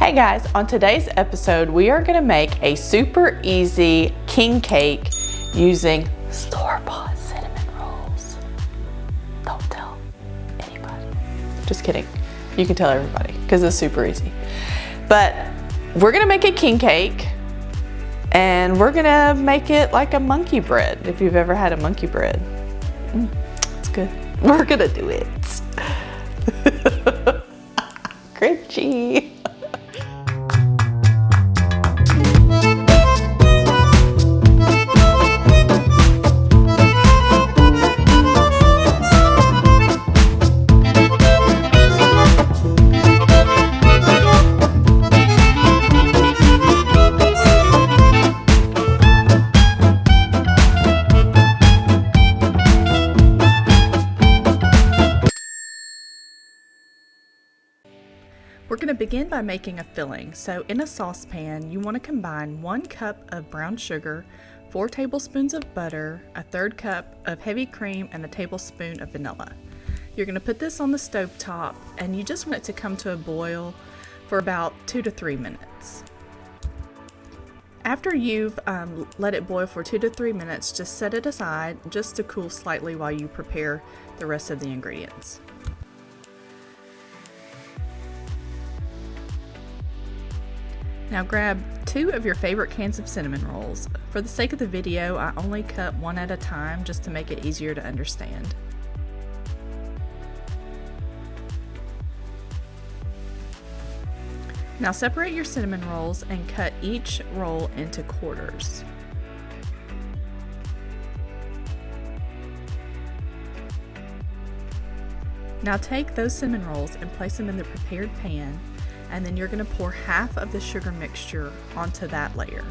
Hey guys, on today's episode, we are gonna make a super easy king cake using store-bought cinnamon rolls. Don't tell anybody. Just kidding. You can tell everybody because it's super easy. But we're gonna make a king cake and we're gonna make it like a monkey bread, if you've ever had a monkey bread. It's good. We're gonna do it. Crunchy. We're going to begin by making a filling. So in a saucepan, you want to combine 1 cup of brown sugar, 4 tablespoons of butter, a 1/3 cup of heavy cream, and a tablespoon of vanilla. You're going to put this on the stove top and you just want it to come to a boil for about 2 to 3 minutes. After you've let it boil for 2 to 3 minutes, just set it aside just to cool slightly while you prepare the rest of the ingredients. Now grab 2 of your favorite cans of cinnamon rolls. For the sake of the video, I only cut 1 at a time just to make it easier to understand. Now separate your cinnamon rolls and cut each roll into quarters. Now take those cinnamon rolls and place them in the prepared pan, and then you're going to pour half of the sugar mixture onto that layer.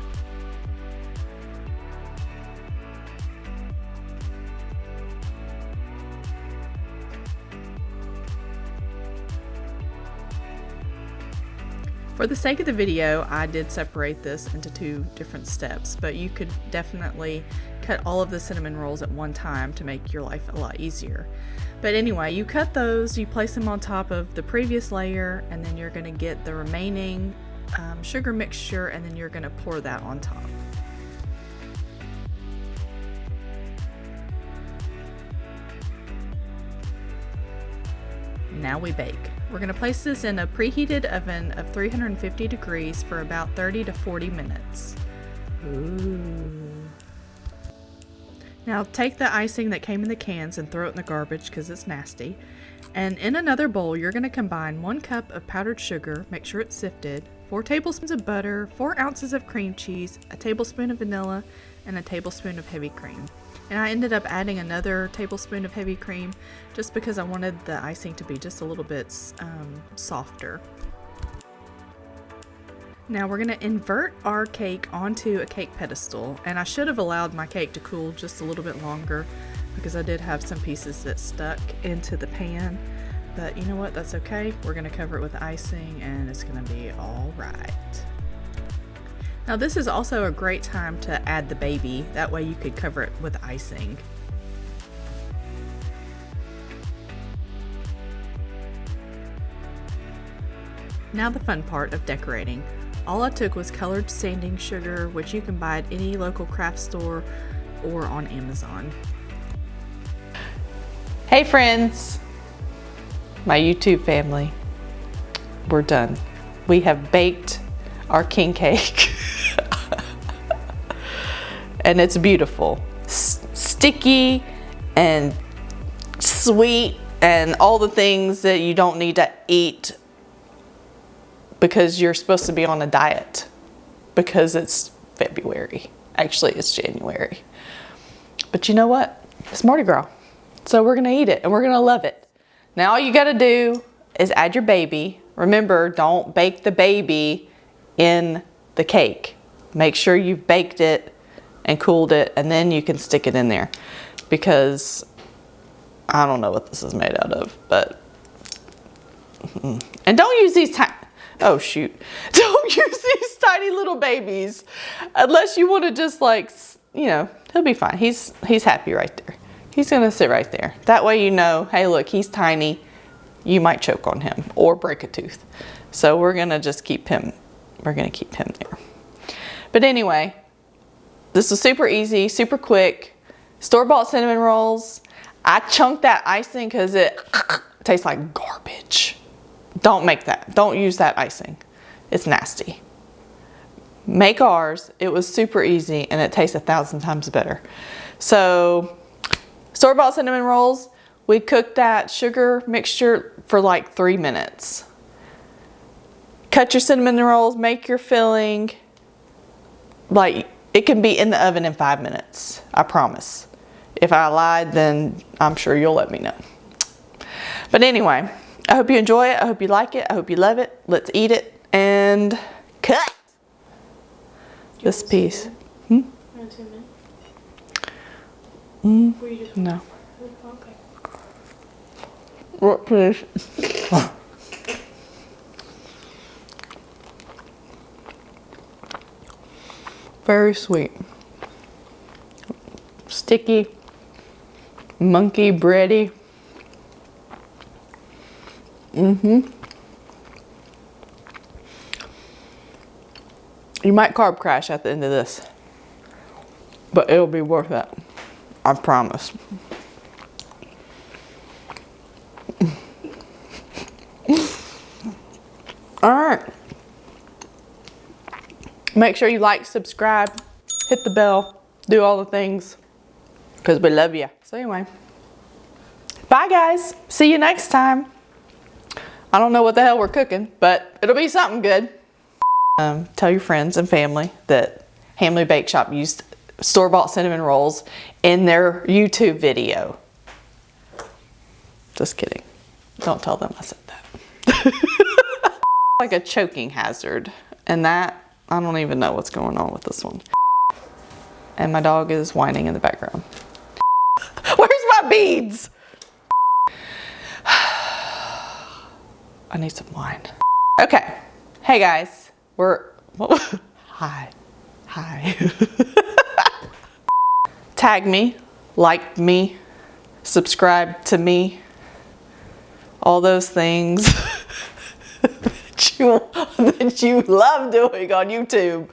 For the sake of the video, I did separate this into 2 different steps, but you could definitely cut all of the cinnamon rolls at one time to make your life a lot easier. But anyway, you cut those, you place them on top of the previous layer, and then you're going to get the remaining sugar mixture, and then you're going to pour that on top. Now we bake. We're going to place this in a preheated oven of 350 degrees for about 30 to 40 minutes. Ooh. Now take the icing that came in the cans and throw it in the garbage because it's nasty. And in another bowl, you're going to combine 1 cup of powdered sugar, make sure it's sifted, 4 tablespoons of butter, 4 ounces of cream cheese, a tablespoon of vanilla, and a tablespoon of heavy cream. And I ended up adding another tablespoon of heavy cream just because I wanted the icing to be just a little bit softer. Now we're going to invert our cake onto a cake pedestal, and I should have allowed my cake to cool just a little bit longer because I did have some pieces that stuck into the pan, but you know what, that's okay. We're going to cover it with icing and it's going to be all right. Now this is also a great time to add the baby, that way you could cover it with icing. Now the fun part of decorating. All I took was colored sanding sugar, which you can buy at any local craft store or on Amazon. Hey friends, my YouTube family, we're done. We have baked our king cake and it's beautiful. Sticky and sweet and all the things that you don't need to eat because you're supposed to be on a diet because it's February. Actually, it's January. But you know what? It's Mardi Gras. So we're gonna eat it and we're gonna love it. Now all you gotta do is add your baby. Remember, don't bake the baby in the cake. Make sure you've baked it and cooled it, and then you can stick it in there because I don't know what this is made out of, but and don't use these oh shoot, don't use these tiny little babies unless you want to just like, you know, he'll be fine. He's happy right there. He's gonna sit right there. That way you know, hey look, he's tiny. You might choke on him or break a tooth. So we're gonna just keep him, we're gonna keep him there. But anyway, this was super easy, super quick. Store-bought cinnamon rolls. I chunked that icing because it tastes like garbage. Don't make that. Don't use that icing. It's nasty. Make ours. It was super easy and it tastes 1,000 times better. So, store-bought cinnamon rolls, we cooked that sugar mixture for like 3 minutes. Cut your cinnamon rolls, make your filling. Like, it can be in the oven in 5 minutes, I promise. If I lied, then I'm sure you'll let me know. But anyway, I hope you enjoy it. I hope you like it. I hope you love it. Let's eat it and cut this piece. No. Okay. What, please? Very sweet. Sticky. Monkey bready. You might carb crash at the end of this, but it'll be worth it. I promise. All right. Make sure you like, subscribe, hit the bell, do all the things, because we love you. So anyway, bye guys. See you next time. I don't know what the hell we're cooking, but it'll be something good. Tell your friends and family that Hamley Bake Shoppe used store-bought cinnamon rolls in their YouTube video. Just kidding. Don't tell them I said that. Like a choking hazard. And that, I don't even know what's going on with this one. And my dog is whining in the background. Where's my beads? I need some wine. Okay. Hey guys. Hi. Tag me, like me, subscribe to me, all those things that you love doing on YouTube.